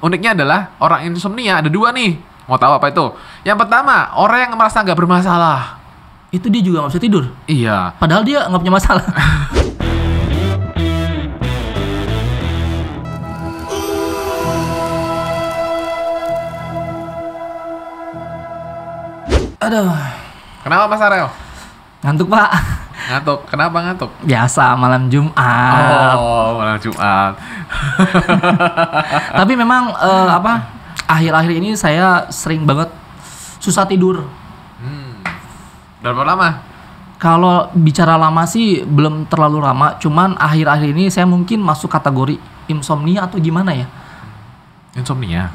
uniknya adalah orang insomnia ada 2 nih. Mau tahu apa itu? Yang pertama, orang yang merasa nggak bermasalah. Itu dia juga nggak bisa tidur. Iya. Padahal dia nggak punya masalah. Aduh. Kenapa Mas Arel? Ngantuk, Pak. Ngantuk. Kenapa ngantuk? Biasa malam Jumat. Oh, malam Jumat. Tapi memang akhir-akhir ini saya sering banget susah tidur. Berapa lama? Kalau bicara lama sih belum terlalu lama, cuman akhir-akhir ini saya mungkin masuk kategori insomnia atau gimana ya? Insomnia?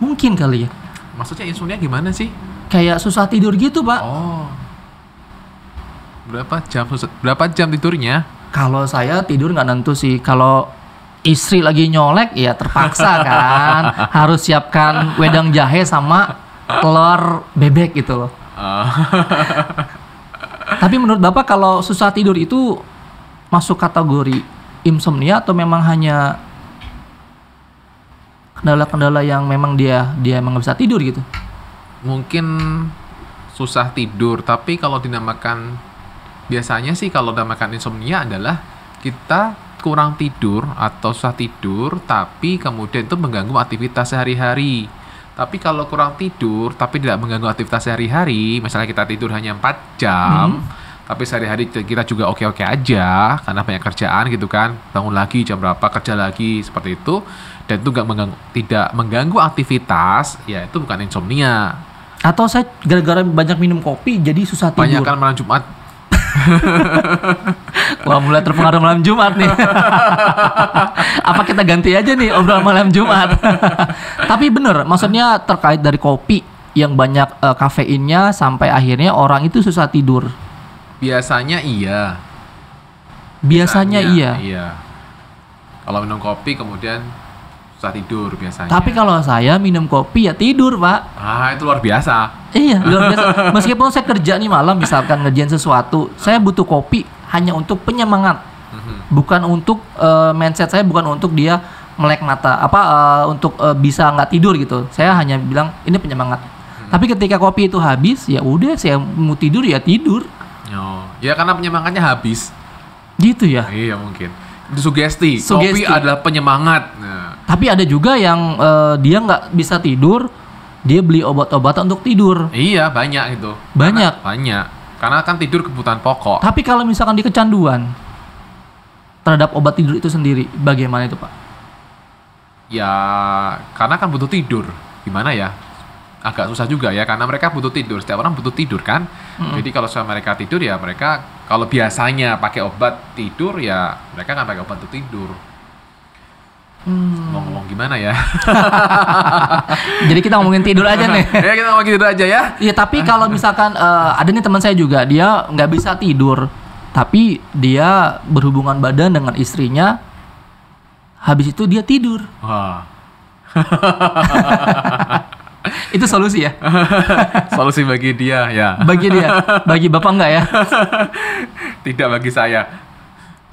Mungkin kali ya. Maksudnya insomnia gimana sih? Kayak susah tidur gitu, Pak. Oh. Berapa jam tidurnya? Kalau saya tidur nggak nentu sih. Kalau istri lagi nyolek ya terpaksa kan harus siapkan wedang jahe sama telur bebek gitu loh. Tapi menurut Bapak kalau susah tidur itu masuk kategori insomnia atau memang hanya kendala-kendala yang memang dia emang nggak bisa tidur gitu? Mungkin susah tidur, tapi kalau dinamakan biasanya sih kalau dinamakan insomnia adalah kita kurang tidur atau susah tidur tapi kemudian itu mengganggu aktivitas sehari-hari. Tapi kalau kurang tidur tapi tidak mengganggu aktivitas sehari-hari, misalnya kita tidur hanya 4 jam, tapi sehari-hari kita juga oke-oke aja karena banyak kerjaan gitu kan, bangun lagi jam berapa, kerja lagi seperti itu, dan itu tidak mengganggu aktivitas, ya itu bukan insomnia. Atau saya gara-gara banyak minum kopi jadi susah tidur. Banyak kan malam Jumat. Wah, mulai terpengaruh malam Jumat nih. Apa kita ganti aja nih obrolan malam Jumat? Tapi bener, maksudnya terkait dari kopi yang banyak kafeinnya sampai akhirnya orang itu susah tidur. Biasanya iya. Biasanya iya. Iya. Kalau minum kopi kemudian susah tidur biasanya. Tapi kalau saya minum kopi ya tidur, Pak. Itu luar biasa. Iya, luar biasa. Meskipun saya kerja nih malam, misalkan ngerjain sesuatu, saya butuh kopi hanya untuk penyemangat. Bukan untuk mindset saya, bukan untuk dia melek mata, untuk bisa nggak tidur gitu. Saya hanya bilang ini penyemangat. Tapi ketika kopi itu habis, ya udah saya mau tidur ya tidur. Ya karena penyemangatnya habis. Gitu ya. Iya mungkin. Itu sugesti. Kopi adalah penyemangat. Tapi ada juga yang dia nggak bisa tidur, dia beli obat-obatan untuk tidur. Iya, banyak itu. Banyak. Banyak. Karena kan tidur kebutuhan pokok. Tapi kalau misalkan dia kecanduan terhadap obat tidur itu sendiri, bagaimana itu, Pak? Ya, karena kan butuh tidur. Gimana ya? Agak susah juga ya, karena mereka butuh tidur. Setiap orang butuh tidur kan. Jadi kalau mereka tidur ya mereka, kalau biasanya pakai obat tidur ya mereka kan pakai obat untuk tidur. Ngomong gimana ya? Jadi kita ngomongin tidur aja nih. Ya kita ngomongin tidur aja ya. Iya, tapi kalau misalkan ada nih teman saya juga, dia nggak bisa tidur, tapi dia berhubungan badan dengan istrinya, habis itu dia tidur. Wah. Itu solusi ya? Solusi bagi dia ya. Bagi dia, bagi Bapak enggak ya? Tidak bagi saya.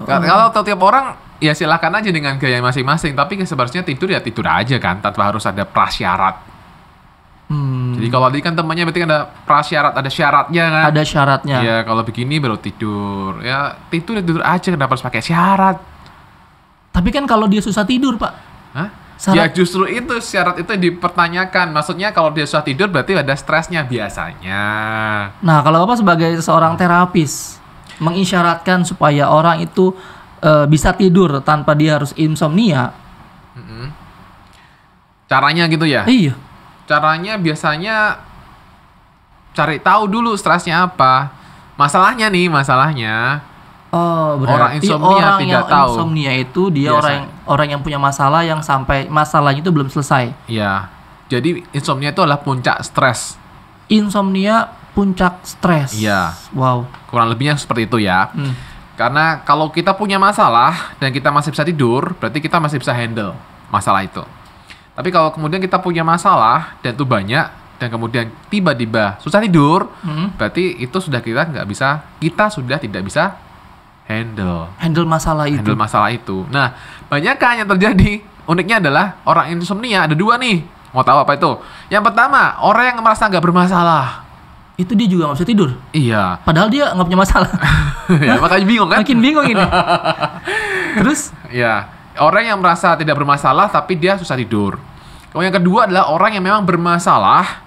Kalau tiap orang ya silakan aja dengan gaya masing-masing, tapi sebenarnya tidur ya tidur aja kan, tanpa harus ada prasyarat. Jadi kalau tadi kan temannya berarti kan ada prasyarat, ada syaratnya kan? Ada syaratnya. Ya kalau begini baru tidur. Ya tidur aja, kenapa harus pakai syarat? Tapi kan kalau dia susah tidur, Pak. Hah? Syarat. Ya justru itu syarat itu dipertanyakan. Maksudnya kalau dia susah tidur berarti ada stresnya biasanya. Nah, kalau Bapak sebagai seorang terapis mengisyaratkan supaya orang itu bisa tidur tanpa dia harus insomnia. Caranya gitu ya? Iya. Caranya biasanya cari tahu dulu stresnya apa. Masalahnya. Oh, orang berarti insomnia orang tidak yang tahu. insomnia itu dia Biasa. orang yang punya masalah yang sampai masalahnya itu belum selesai. Iya. Jadi insomnia itu adalah puncak stres. Insomnia puncak stres. Iya. Wow. Kurang lebihnya seperti itu ya. Karena kalau kita punya masalah dan kita masih bisa tidur, berarti kita masih bisa handle masalah itu. Tapi kalau kemudian kita punya masalah dan itu banyak dan kemudian tiba-tiba susah tidur, berarti itu sudah kita sudah tidak bisa handle Handle masalah itu. Nah, banyak kan yang terjadi uniknya adalah orang insomnia ada 2 nih. Mau tahu apa itu? Yang pertama, orang yang merasa nggak bermasalah. Itu dia juga nggak bisa tidur. Iya. Padahal dia nggak punya masalah. Ya, makanya bingung kan? Makin bingung ini. Terus? Ya, orang yang merasa tidak bermasalah tapi dia susah tidur. Kemudian yang kedua adalah orang yang memang bermasalah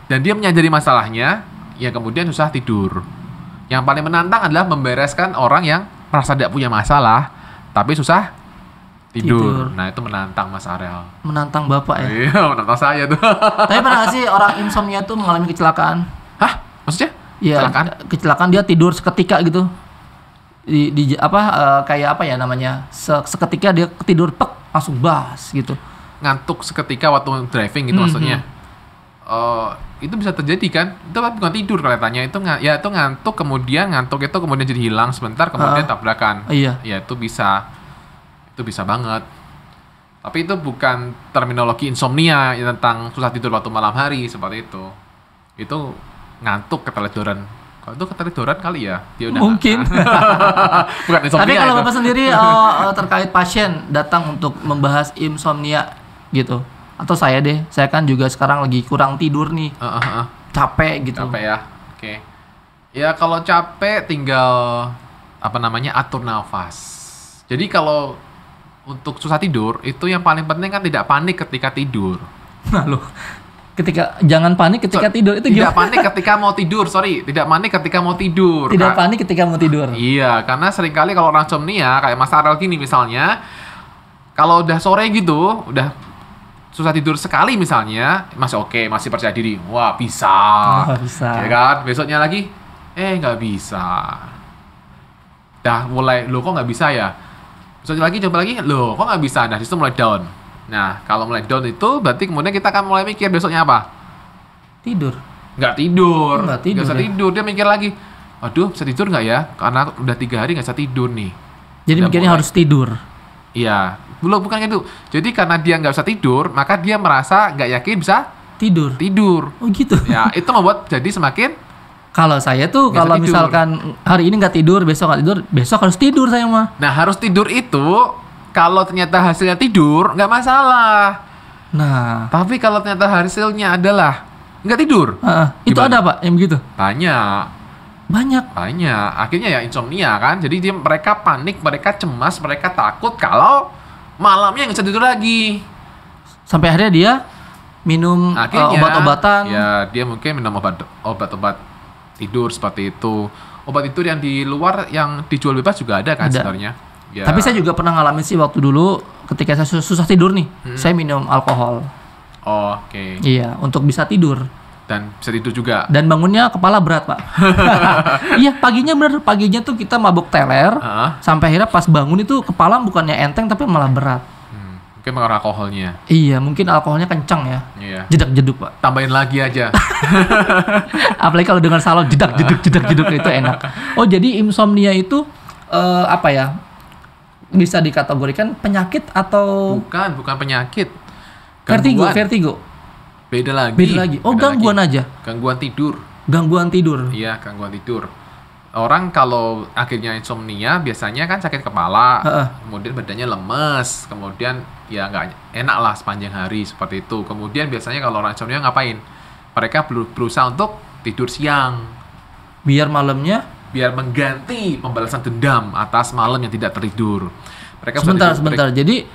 dan dia menyadari masalahnya, ya kemudian susah tidur. Yang paling menantang adalah membereskan orang yang merasa tidak punya masalah tapi susah tidur. Nah, itu menantang Mas Arel. Menantang Bapak ya. Iya, menantang saya tuh. Tapi pernah nggak sih orang insomnia tuh mengalami kecelakaan? Hah? Maksudnya? Iya, kecelakaan dia tidur seketika gitu. Kayak apa ya namanya? Seketika dia ketidur pek langsung bas gitu. Ngantuk seketika waktu driving gitu maksudnya. Itu bisa terjadi kan? Itu bukan tidur kelihatannya. Itu ngantuk kemudian jadi hilang sebentar kemudian tabrakan. Iya. Ya itu bisa banget. Tapi itu bukan terminologi insomnia tentang susah tidur waktu malam hari seperti itu. Itu ngantuk keteledoran. Kalau itu keteledoran kali ya, dia udah mungkin. Bukan insomnia. Tapi kalau itu. Bapak sendiri terkait pasien datang untuk membahas insomnia gitu, atau saya kan juga sekarang lagi kurang tidur nih, capek gitu. Capek ya, oke. Ya kalau capek tinggal atur nafas. Jadi kalau untuk susah tidur itu yang paling penting kan tidak panik ketika tidur. Nah loh, jangan panik ketika tidur itu tidak gimana? panik ketika mau tidur, tidak panik ketika mau tidur. Tidak panik ketika mau tidur. Iya, karena seringkali kalau orang insomnia kayak Mas Arel gini misalnya, kalau udah sore gitu, udah susah tidur sekali misalnya, masih percaya diri, wah bisa, ya kan? Besoknya lagi, nggak bisa. Dah mulai, lo kok nggak bisa ya? Besoknya lagi, coba lagi, lo kok nggak bisa? Nah, disitu mulai down. Nah, kalau mulai down itu berarti kemudian kita akan mulai mikir besoknya apa? Tidur. Nggak tidur. Nggak bisa tidur. Dia mikir lagi, aduh bisa tidur nggak ya? Karena udah 3 hari nggak bisa tidur nih. Jadi mikirnya harus tidur. Iya, bukan gitu. Jadi karena dia nggak bisa tidur, maka dia merasa nggak yakin bisa tidur. Oh gitu. Ya, itu membuat jadi semakin. Kalau saya tuh kalau misalkan hari ini nggak tidur, besok nggak tidur, besok harus tidur saya mah. Nah, harus tidur itu kalau ternyata hasilnya tidur nggak masalah. Nah, tapi kalau ternyata hasilnya adalah nggak tidur, itu ada Pak yang begitu? Banyak. Akhirnya ya insomnia kan. Jadi mereka panik, mereka cemas, mereka takut kalau malamnya nggak bisa tidur lagi. Sampai akhirnya dia minum obat-obatan. Ya, dia mungkin minum obat-obat tidur seperti itu. Obat tidur yang di luar yang dijual bebas juga ada kan sebenarnya. Ya. Tapi saya juga pernah ngalamin sih waktu dulu ketika saya susah tidur nih, saya minum alkohol. Oh, oke. Iya, untuk bisa tidur. Dan bisa tidur juga. Dan bangunnya kepala berat, Pak. Iya, paginya tuh kita mabuk teler, sampai akhirnya pas bangun itu kepala bukannya enteng tapi malah berat. Mungkin pengaruh alkoholnya. Iya, mungkin alkoholnya kencang ya. Iya. Jedak-jeduk, Pak. Tambahin lagi aja. Apalagi kalau dengan salon jedak-jeduk itu enak. Oh, jadi insomnia itu bisa dikategorikan penyakit atau bukan penyakit. Vertigo. Beda lagi. Oh, gangguan aja. Gangguan tidur. Iya, gangguan tidur. Orang kalau akhirnya insomnia biasanya kan sakit kepala, kemudian badannya lemes, kemudian ya nggak enak lah sepanjang hari seperti itu. Kemudian biasanya kalau orang insomnia ngapain? Mereka berusaha untuk tidur siang. Biar mengganti pembalasan dendam atas malam yang tidak tertidur. Mereka sebentar. Jadi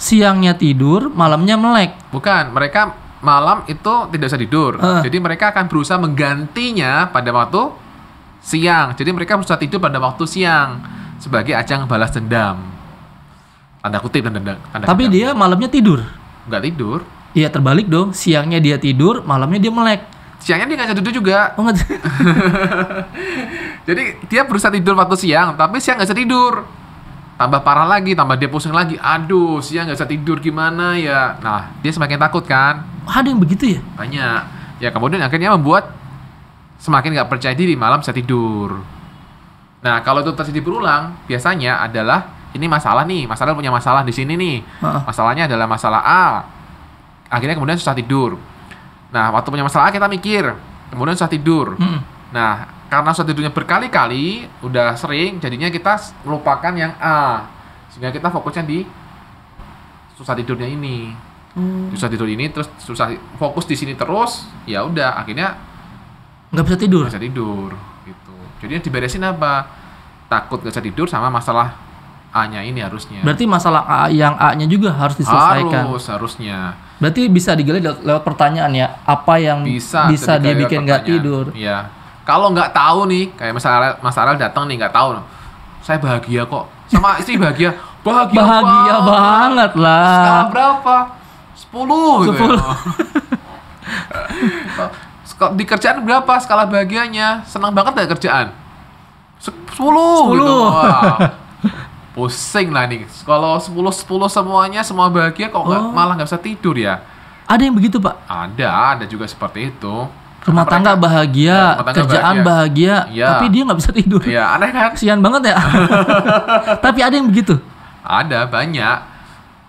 siangnya tidur, malamnya melek. Bukan, mereka malam itu tidak bisa tidur. Jadi mereka akan berusaha menggantinya pada waktu siang. Jadi mereka berusaha tidur pada waktu siang sebagai ajang balas dendam. Tanda kutip tanda Tapi dendam. dia malamnya tidur. Nggak tidur. Iya, terbalik dong. Siangnya dia tidur, malamnya dia melek. Siangnya dia nggak bisa tidur juga. Oh, Jadi dia berusaha tidur waktu siang, tapi siang nggak bisa tidur. Tambah parah lagi, tambah dia pusing lagi. Aduh, siang nggak bisa tidur gimana ya? Nah, dia semakin takut kan? Ada yang begitu ya? Banyak. Ya kemudian akhirnya membuat semakin nggak percaya diri, malam bisa tidur. Nah, kalau itu terjadi berulang, biasanya adalah ini masalah punya masalah di sini nih. Masalahnya adalah masalah A. Akhirnya kemudian susah tidur. Nah, waktu punya masalah A kita mikir, kemudian susah tidur. Nah, karena susah tidurnya berkali-kali, udah sering, jadinya kita melupakan yang A. Sehingga kita fokusnya di susah tidurnya ini. Susah tidur ini terus susah fokus di sini terus, ya udah akhirnya Nggak bisa tidur. nggak bisa tidur gitu. Jadi yang diberesin apa? Takut nggak bisa tidur sama masalah A-nya ini harusnya. Berarti masalah yang A-nya juga harus diselesaikan. Harusnya. Berarti bisa digali lewat pertanyaan ya, apa yang bisa ketika dia lewat bikin nggak pertanyaan. tidur. Iya. Kalau nggak tahu nih, kayak Mas Arel datang nih nggak tahu, saya bahagia kok. Sama istri bahagia Bahagia banget lah. Skala berapa? 10 gitu 10. ya. Di kerjaan berapa skala bahagianya? Senang banget gak kerjaan? 10 gitu. Wah. Pusing lah nih. Kalau 10 semuanya semua bahagia kok malah nggak bisa tidur ya? Ada yang begitu, Pak? Ada juga seperti itu. Rumah tangga bahagia, rumah tangga kerjaan bahagia, Iya. tapi dia nggak bisa tidur. Iya, aneh kan? Kasian banget ya. Tapi ada yang begitu. Ada banyak.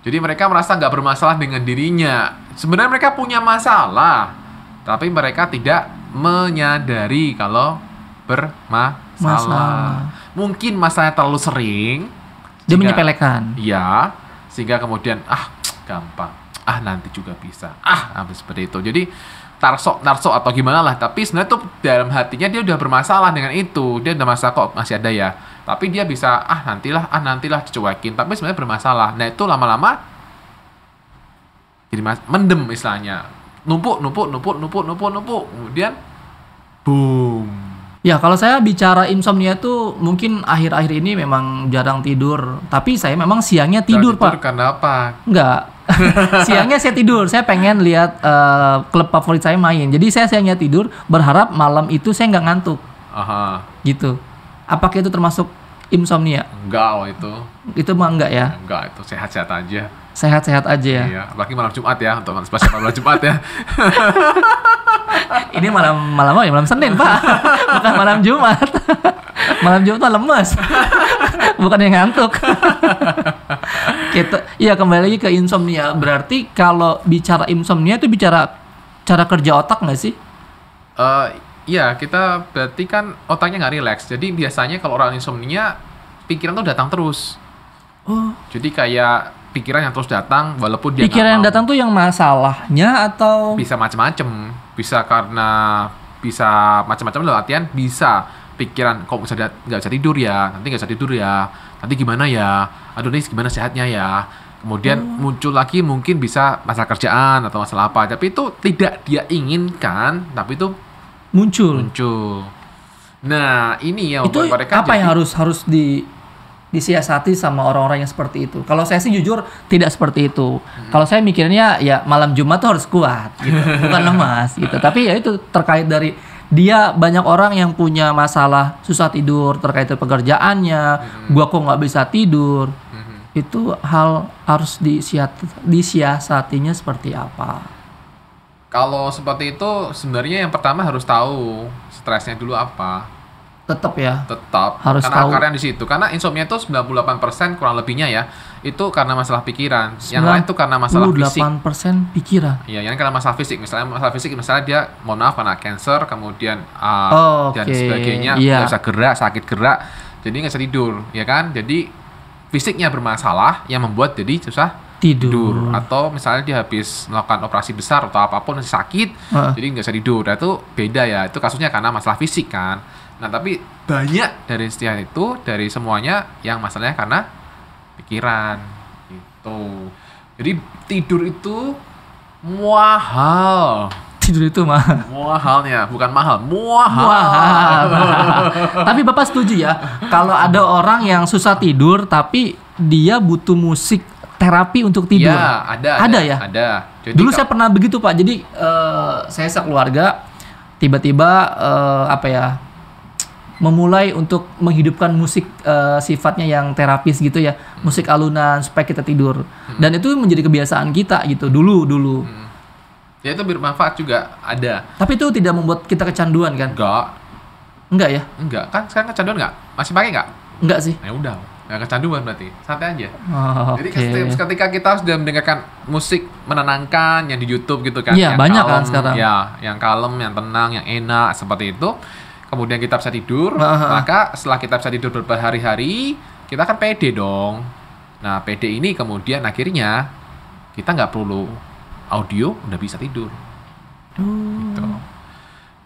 Jadi mereka merasa nggak bermasalah dengan dirinya. Sebenarnya mereka punya masalah, tapi mereka tidak menyadari kalau bermasalah. Mungkin masalahnya terlalu sering. Dia sehingga- menyepelekan. Iya, sehingga kemudian gampang. Nanti juga bisa. Habis seperti itu. Jadi tarso atau gimana lah. Tapi sebenarnya tuh dalam hatinya dia udah bermasalah dengan itu. Dia udah merasa kok masih ada ya. Tapi dia bisa nantilah dicuekin. Tapi sebenarnya bermasalah. Nah itu lama-lama jadi mendem istilahnya. Numpuk. Kemudian boom. Ya, kalau saya bicara insomnia tuh mungkin akhir-akhir ini memang jarang tidur. Tapi saya memang siangnya tidur, Pak. Karena apa? Enggak. Siangnya saya tidur. Saya pengen lihat klub favorit saya main. Jadi saya siangnya tidur, berharap malam itu saya nggak ngantuk. Aha. Gitu. Apakah itu termasuk insomnia? Enggak itu. Itu mah enggak ya. Enggak, itu sehat-sehat aja. Sehat-sehat aja ya. Iya, apalagi malam Jumat ya, untuk spesial malam Jumat ya. Ini malam apa ya? Malam Senin, Pak. Bukan malam Jumat. Malam Jumat lemes. Bukan yang ngantuk. Gitu. Iya, kembali lagi ke insomnia. Berarti kalau bicara insomnia itu bicara cara kerja otak nggak sih? Iya, kita berarti kan otaknya nggak rileks. Jadi biasanya kalau orang insomnia, pikiran tuh datang terus. Oh. Jadi kayak pikiran yang terus datang, walaupun dia Pikiran nggak yang mau. datang tuh yang masalahnya atau Bisa macam-macam. Bisa macam-macam dalam artian bisa pikiran kok nggak bisa tidur ya, nanti nggak bisa tidur ya, nanti gimana ya, aduh nih gimana sehatnya ya. Kemudian muncul lagi mungkin bisa masalah kerjaan atau masalah apa, tapi itu tidak dia inginkan, tapi itu muncul? Nah ini ya Itu untuk mereka apa yang harus disiasati sama orang-orang yang seperti itu? Kalau saya sih jujur tidak seperti itu. Kalau saya mikirnya ya malam Jumat tuh harus kuat gitu, bukan lemas gitu. Tapi ya itu terkait dari dia, banyak orang yang punya masalah susah tidur terkait dengan pekerjaannya. Gua kok nggak bisa tidur. Itu hal harus disiasatinya seperti apa? Kalau seperti itu sebenarnya yang pertama harus tahu stresnya dulu apa. Tetap ya. Tetap Harus karena tahu. akarnya di situ. Karena insomnia itu 98% kurang lebihnya ya. Itu karena masalah pikiran. Yang lain itu karena masalah fisik. 98% pikiran. Iya, yang karena masalah fisik. Misalnya dia mohon maaf karena cancer, kemudian dan Oke, sebagainya, iya. nggak bisa gerak, sakit gerak, jadi nggak bisa tidur, ya kan? Jadi fisiknya bermasalah yang membuat jadi susah tidur. Atau misalnya dia habis melakukan operasi besar atau apapun masih sakit, jadi nggak bisa tidur. Nah, itu beda ya. Itu kasusnya karena masalah fisik kan. Nah, tapi banyak dari setiap itu, dari semuanya yang masalahnya karena pikiran gitu. Jadi tidur itu mahal. Tidur itu mah Mahalnya, bukan mahal, mahal. mahal. Tapi Bapak setuju ya, kalau ada orang yang susah tidur tapi dia butuh musik terapi untuk tidur. Ya, ada ya? Ada. Jadi Dulu saya pernah begitu, Pak. Jadi saya sekeluarga tiba-tiba memulai untuk menghidupkan musik sifatnya yang terapis gitu ya, musik alunan supaya kita tidur. Dan itu menjadi kebiasaan kita gitu dulu. ya itu bermanfaat juga ada. Tapi itu tidak membuat kita kecanduan kan? Enggak ya? Enggak. Kan sekarang kecanduan enggak? Masih pakai enggak? Enggak sih. Ya udah. Enggak kecanduan berarti. Santai aja. Oh, Jadi oke. ketika kita sudah mendengarkan musik menenangkan yang di YouTube gitu kan, Iya, yang banyak kalem, kan sekarang. Ya, yang kalem, yang tenang, yang enak seperti itu. Kemudian kita bisa tidur, maka setelah kita bisa tidur berhari-hari, kita kan pede dong. Nah, pede ini kemudian akhirnya kita nggak perlu audio, udah bisa tidur. Gitu.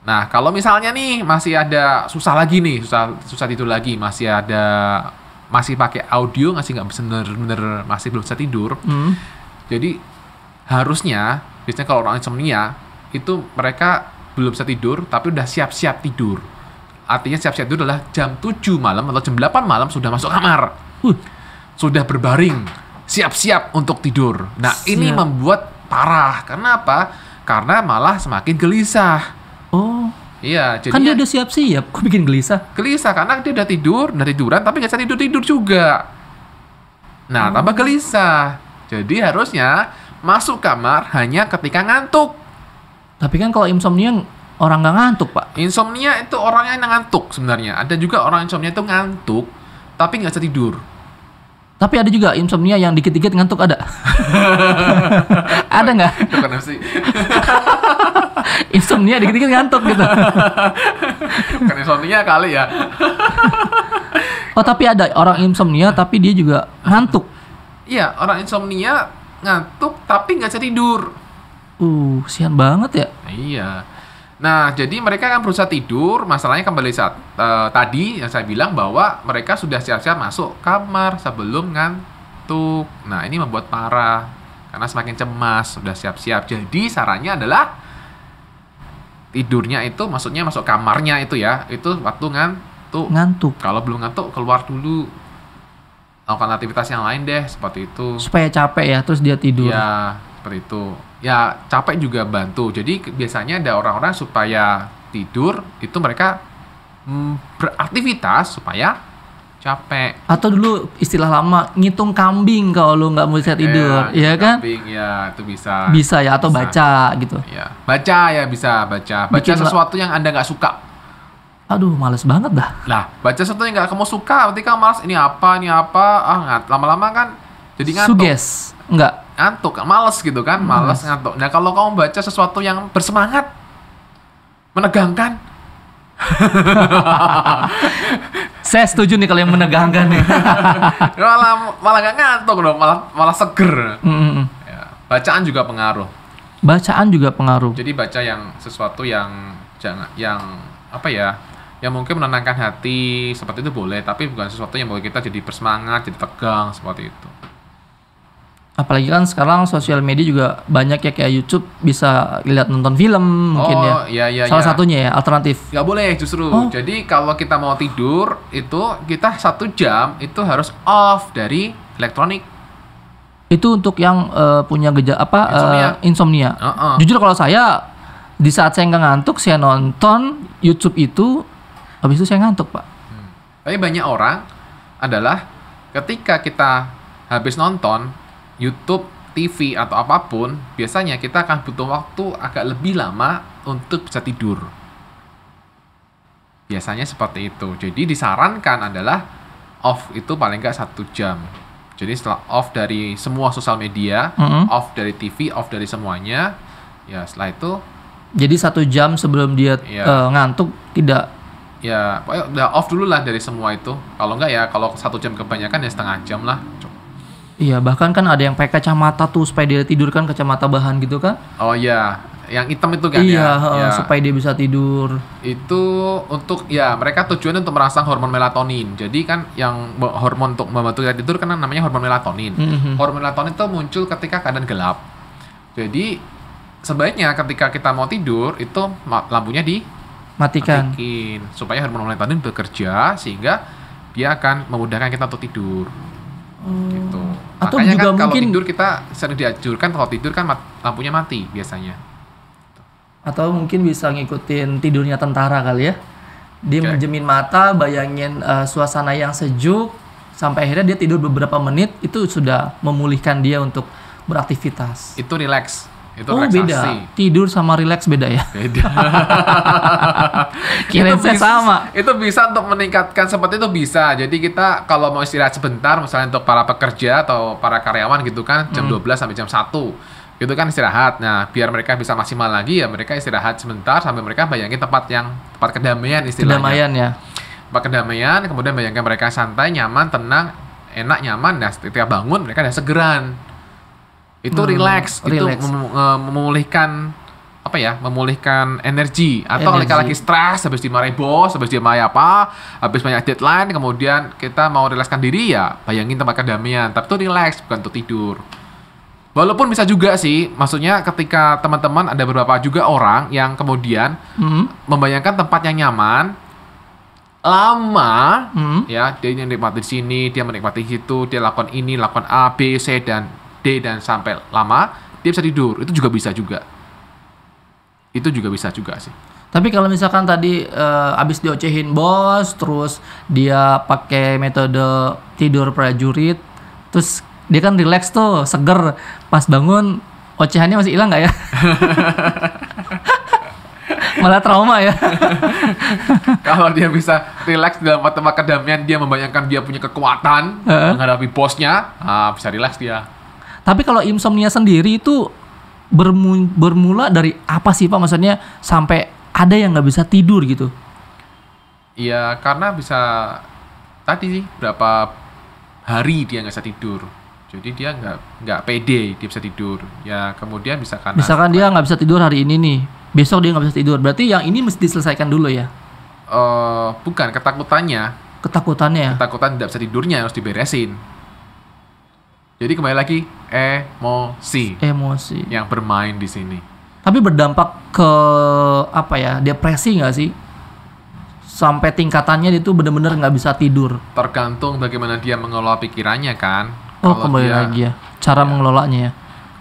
Nah, kalau misalnya nih masih ada susah lagi nih, susah tidur lagi, masih pakai audio, nggak bener-bener masih belum bisa tidur. Jadi harusnya biasanya kalau orang insomnia itu mereka belum bisa tidur tapi udah siap-siap tidur. Artinya siap-siap tidur adalah jam 7 malam atau jam 8 malam sudah masuk kamar. Sudah berbaring, siap-siap untuk tidur. Nah, ini membuat parah. Karena apa? Karena malah semakin gelisah. Oh. Iya, kan dia udah siap-siap, kok bikin gelisah? Gelisah karena dia udah tiduran, tapi nggak bisa tidur juga. Nah, tambah gelisah. Jadi harusnya masuk kamar hanya ketika ngantuk. Tapi kan kalau insomnia orang nggak ngantuk, Pak. Insomnia itu orangnya yang ngantuk sebenarnya. Ada juga orang insomnia itu ngantuk, tapi nggak bisa tidur. Tapi ada juga insomnia yang dikit-dikit ngantuk ada. Ada nggak? Bukan sih. Insomnia dikit-dikit ngantuk gitu. Bukan insomnia kali ya. Oh, tapi ada orang insomnia tapi dia juga ngantuk. Iya, orang insomnia ngantuk tapi nggak bisa tidur. Sian banget ya. Iya. Nah, jadi mereka kan berusaha tidur. Masalahnya kembali saat tadi yang saya bilang bahwa mereka sudah siap-siap masuk kamar sebelum ngantuk. Nah, ini membuat parah karena semakin cemas, sudah siap-siap. Jadi sarannya adalah tidurnya itu, maksudnya masuk kamarnya itu ya, itu waktu ngantuk. Kalau belum ngantuk, keluar dulu, lakukan aktivitas yang lain deh, seperti itu. Supaya capek ya, terus dia tidur. Ya, seperti itu. Ya, capek juga bantu. Jadi biasanya ada orang-orang supaya tidur itu mereka beraktivitas supaya capek. Atau dulu istilah lama ngitung kambing kalau lu nggak mau bisa tidur, ya kan? Kambing, ya itu bisa. Bisa ya, atau baca gitu. Ya, baca ya bisa baca. Baca sesuatu yang Anda nggak suka. Aduh, males banget dah. Lah, baca sesuatu yang nggak kamu suka, berarti kamu malas. Ini apa? Lama-lama kan jadi ngantuk. Suges, enggak? Ngantuk, males gitu kan, males ngantuk. Nah, kalau kamu baca sesuatu yang bersemangat, menegangkan, saya setuju nih kalau yang menegangkan nih. malah nggak ngantuk dong, malah seger. Ya, bacaan juga pengaruh. Bacaan juga pengaruh. Jadi baca yang sesuatu yang apa ya, yang mungkin menenangkan hati, seperti itu boleh, tapi bukan sesuatu yang membuat kita jadi bersemangat, jadi tegang, seperti itu. Apalagi kan sekarang sosial media juga banyak ya, kayak YouTube bisa lihat nonton film mungkin ya. Iya. Salah satunya ya, alternatif. Nggak boleh justru. Jadi kalau kita mau tidur itu kita 1 jam itu harus off dari elektronik. Itu untuk yang punya insomnia. Jujur kalau saya di saat saya nggak ngantuk, saya nonton YouTube itu, habis itu saya ngantuk, Pak. Tapi banyak orang adalah ketika kita habis nonton YouTube, TV, atau apapun, biasanya kita akan butuh waktu agak lebih lama untuk bisa tidur. Biasanya seperti itu. Jadi disarankan adalah off itu paling nggak 1 jam. Jadi setelah off dari semua sosial media, off dari TV, off dari semuanya, ya setelah itu. Jadi 1 jam sebelum dia ngantuk tidak. Ya, pokoknya udah off dulu lah dari semua itu. Kalau nggak ya, kalau 1 jam kebanyakan ya setengah jam lah. Iya, bahkan kan ada yang pakai kacamata tuh supaya dia tidur, kan kacamata bahan gitu kan? Oh iya, yang hitam itu kan ya? Supaya dia bisa tidur. Itu untuk mereka tujuannya untuk merangsang hormon melatonin. Jadi kan yang hormon untuk membantu kita tidur kan namanya hormon melatonin. Hormon melatonin itu muncul ketika keadaan gelap. Jadi sebaiknya ketika kita mau tidur itu lampunya matikan supaya hormon melatonin bekerja sehingga dia akan memudahkan kita untuk tidur. Gitu. Atau makanya juga kan kalau mungkin tidur kita sering dianjurkan kalau tidur kan lampunya mati biasanya. Atau mungkin bisa ngikutin tidurnya tentara kali ya. Dia menjemin mata, bayangin suasana yang sejuk, sampai akhirnya dia tidur beberapa menit, itu sudah memulihkan dia untuk beraktivitas. Itu relax. Itu relaksasi. Beda. Tidur sama relax beda ya? Beda. Kirain saya sama. Itu bisa untuk meningkatkan, seperti itu bisa. Jadi kita kalau mau istirahat sebentar, misalnya untuk para pekerja atau para karyawan gitu kan, jam 12 sampai jam 1. Gitu kan istirahat. Nah, biar mereka bisa maksimal lagi ya mereka istirahat sebentar sampai mereka bayangin tempat kedamaian istilahnya. Kedamaian ya. Tempat kedamaian, kemudian bayangkan mereka santai, nyaman, tenang, enak, nyaman. Nah, ketika bangun mereka udah segeran. Itu relax, itu relax. memulihkan apa ya? Memulihkan energi. Atau Energi. lagi stres, habis dimarahi bos, habis dimarahi apa, habis banyak deadline, kemudian kita mau rilekskan diri ya, bayangin tempat kedamaian. Tapi itu relax, bukan untuk tidur. Walaupun bisa juga sih, maksudnya ketika teman-teman ada beberapa juga orang yang kemudian membayangkan tempat yang nyaman, lama, ya dia menikmati di sini, dia menikmati di situ, dia lakukan ini, lakukan A, B, C dan D dan sampai lama, dia bisa tidur. Itu juga bisa juga. Itu juga bisa juga sih. Tapi kalau misalkan tadi abis diocehin bos, terus dia pakai metode tidur prajurit, terus dia kan relax tuh, seger, pas bangun ocehannya masih hilang nggak ya? Malah trauma ya. Kalau dia bisa relax dalam tempat kedamaian, dia membayangkan dia punya kekuatan menghadapi bosnya, bisa relax dia. Tapi kalau insomnia sendiri itu bermula dari apa sih Pak? Maksudnya sampai ada yang nggak bisa tidur gitu? Iya, karena bisa tadi sih berapa hari dia nggak bisa tidur. Jadi dia nggak pede dia bisa tidur. Ya kemudian bisa karena Misalkan dia nggak bisa tidur hari ini nih, besok dia nggak bisa tidur. Berarti yang ini mesti diselesaikan dulu ya? Bukan ketakutannya. Ketakutannya. Ketakutan tidak bisa tidurnya harus diberesin. Jadi kembali lagi emosi yang bermain di sini. Tapi berdampak ke apa ya? Depresi nggak sih? Sampai tingkatannya itu benar-benar nggak bisa tidur. Tergantung bagaimana dia mengelola pikirannya kan. Oh, kembali lagi ya. Cara mengelolanya ya.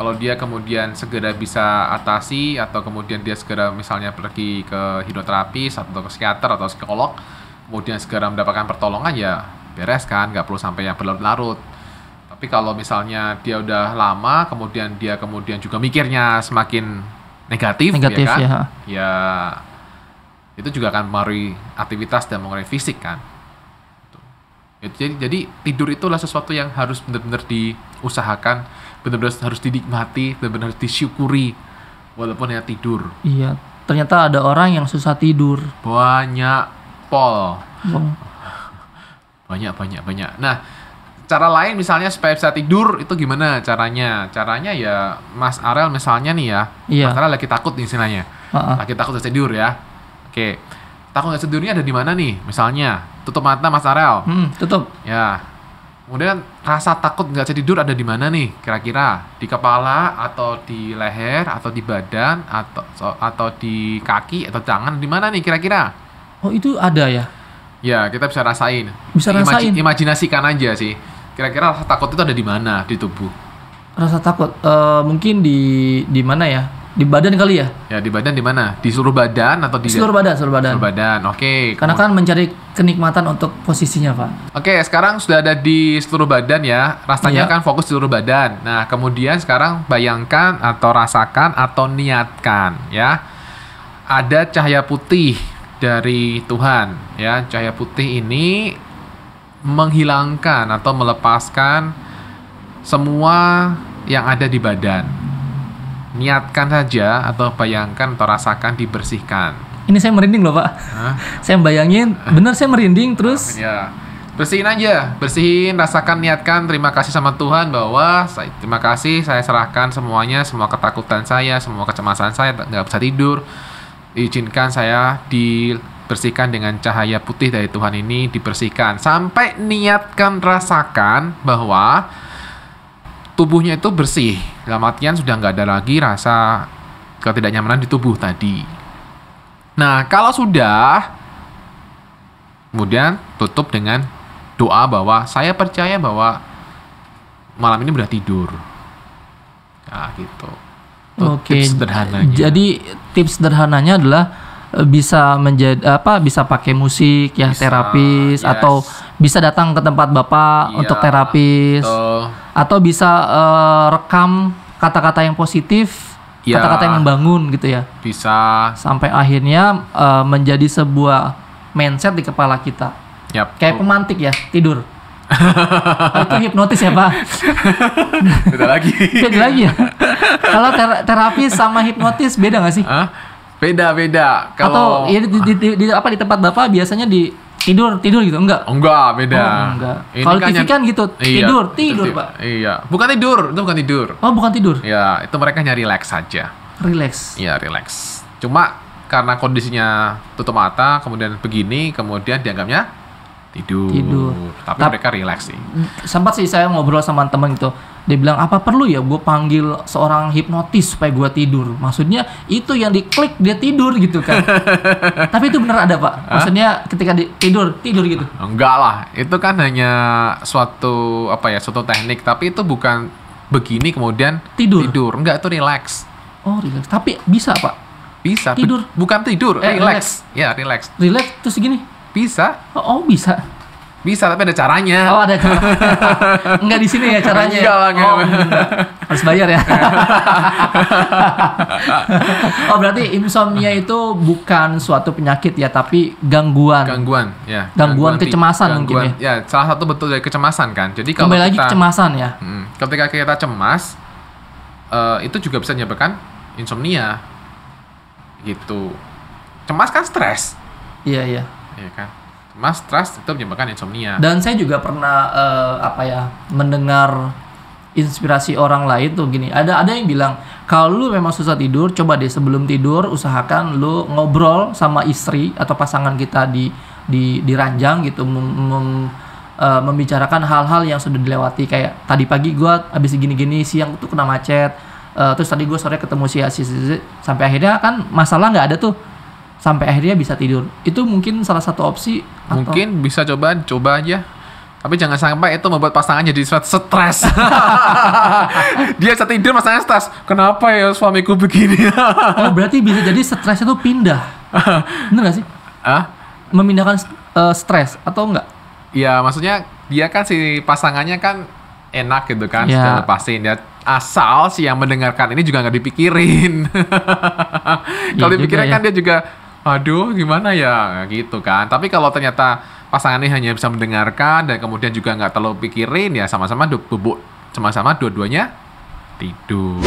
Kalau dia kemudian segera bisa atasi atau kemudian dia segera misalnya pergi ke hipnoterapis atau ke psikiater atau psikolog, kemudian segera mendapatkan pertolongan ya beres kan, nggak perlu sampai yang berlarut-larut. Tapi kalau misalnya dia udah lama, kemudian dia juga mikirnya semakin negatif ya kan, ya itu juga akan mempengaruhi aktivitas dan mengurangi fisik kan. Jadi tidur itulah sesuatu yang harus benar-benar diusahakan, benar-benar harus dinikmati, benar-benar harus disyukuri walaupun ya tidur. Iya, ternyata ada orang yang susah tidur. Banyak, Pol. Banyak. Nah, cara lain misalnya supaya bisa tidur itu gimana caranya? Caranya ya Mas Arel misalnya nih ya. Iya. Mas Arel lagi takut nih istilahnya. Lagi takut bisa tidur ya. Oke. Takut nggak tidurnya ada di mana nih? Misalnya, tutup mata Mas Arel. Tutup. Ya. Kemudian rasa takut nggak bisa tidur ada di mana nih? Kira-kira di kepala atau di leher atau di badan atau di kaki atau tangan di mana nih kira-kira? Oh, itu ada ya? Ya, kita bisa rasain. Bisa rasain. Imajinasikan aja sih. Kira-kira rasa takut itu ada di mana di tubuh? Rasa takut mungkin di mana ya? Di badan kali ya? Ya, di badan di mana? Di seluruh badan atau di seluruh badan? Seluruh badan. Oke. Karena kan mencari kenikmatan untuk posisinya, Pak. Oke, sekarang sudah ada di seluruh badan ya. Rasanya Iya. kan fokus di seluruh badan. Nah, kemudian sekarang bayangkan atau rasakan atau niatkan ya. Ada cahaya putih dari Tuhan ya. Cahaya putih ini menghilangkan atau melepaskan semua yang ada di badan. Niatkan saja atau bayangkan atau rasakan dibersihkan. Ini saya merinding loh, Pak. Saya bayangin, bener saya merinding terus. Ya, bersihin aja, bersihin, rasakan, niatkan, terima kasih sama Tuhan bahwa terima kasih saya serahkan semuanya, semua ketakutan saya, semua kecemasan saya, nggak bisa tidur. Izinkan saya dibersihkan dengan cahaya putih dari Tuhan ini, dibersihkan. Sampai niatkan, rasakan bahwa tubuhnya itu bersih. Dalam artian sudah nggak ada lagi rasa ketidaknyamanan di tubuh tadi. Nah, kalau sudah, kemudian tutup dengan doa bahwa saya percaya bahwa malam ini udah tidur. Nah, gitu. Oke. Tips sederhananya. Jadi tips sederhananya adalah bisa bisa pakai musik ya, Bisa, terapis yes. atau bisa datang ke tempat Bapak Iya, untuk terapis. betul. Atau bisa rekam kata-kata yang positif, Ya. kata-kata yang membangun gitu ya. Bisa. Sampai akhirnya menjadi sebuah mindset di kepala kita. Yap. Kayak pemantik ya, tidur. Itu hipnotis ya, Pak? Beda lagi. Beda lagi ya? Kalau terapis sama hipnotis beda nggak sih? Hah? Beda. Atau Kalau ya di tempat Bapak biasanya tidur gitu enggak? Enggak, beda. Oh, enggak. Ini Kalau TV kan gitu, Iya, tidur, Pak. Iya, bukan tidur, itu bukan tidur. Oh, bukan tidur. Ya, itu mereka nyari relax saja. Relax. Iya, relax. Cuma karena kondisinya tutup mata, kemudian begini, kemudian dianggapnya tidur. Tapi mereka relax sih. Sempat sih saya ngobrol sama teman gitu. Dia bilang, apa perlu ya gue panggil seorang hipnotis supaya gue tidur? Maksudnya itu yang diklik dia tidur gitu kan. Tapi itu bener ada, Pak? Maksudnya ketika tidur gitu? Enggak lah, itu kan hanya suatu suatu teknik. Tapi itu bukan begini kemudian tidur. Enggak, itu relax. Oh, relax. Tapi bisa, Pak? Bisa. Tidur. Bukan tidur, relax. Ya, relax. Relax terus gini? Bisa. Oh, bisa. Bisa, tapi ada caranya. Oh, ada cara. Enggak di sini ya caranya. Enggak lah, enggak. Harus bayar ya. Oh, berarti insomnia itu bukan suatu penyakit ya, tapi gangguan. Ya. Gangguan kecemasan mungkin ya. Ya, salah satu bentuk dari kecemasan kan. Jadi kalau kembali lagi kecemasan ya. Ketika kita cemas, itu juga bisa menyebabkan insomnia. Gitu. Cemas kan stres. Iya. Iya kan. Cemas, stres itu menyebabkan insomnia. Dan saya juga pernah mendengar inspirasi orang lain tuh gini. Ada yang bilang kalau lu memang susah tidur, coba deh sebelum tidur usahakan lu ngobrol sama istri atau pasangan kita di ranjang gitu, membicarakan hal-hal yang sudah dilewati, kayak tadi pagi gua habis gini-gini, siang tuh kena macet, terus tadi gua sore ketemu si sampai akhirnya kan masalah nggak ada tuh. Sampai akhirnya bisa tidur. Itu mungkin salah satu opsi. Mungkin bisa coba aja. Tapi jangan sampai itu membuat pasangan jadi stres. Dia bisa tidur, pasangan stres. Kenapa ya suamiku begini? Oh, berarti bisa jadi stres itu pindah. Bener gak sih? Memindahkan stres atau enggak? Ya, maksudnya dia kan si pasangannya kan enak gitu kan, sudah lepasin ya. Asal si yang mendengarkan ini juga nggak dipikirin. Kalau dipikirin kan dia juga, aduh gimana ya gitu kan. Tapi kalau ternyata pasangan ini hanya bisa mendengarkan dan kemudian juga nggak terlalu pikirin, ya sama-sama dua-duanya tidur.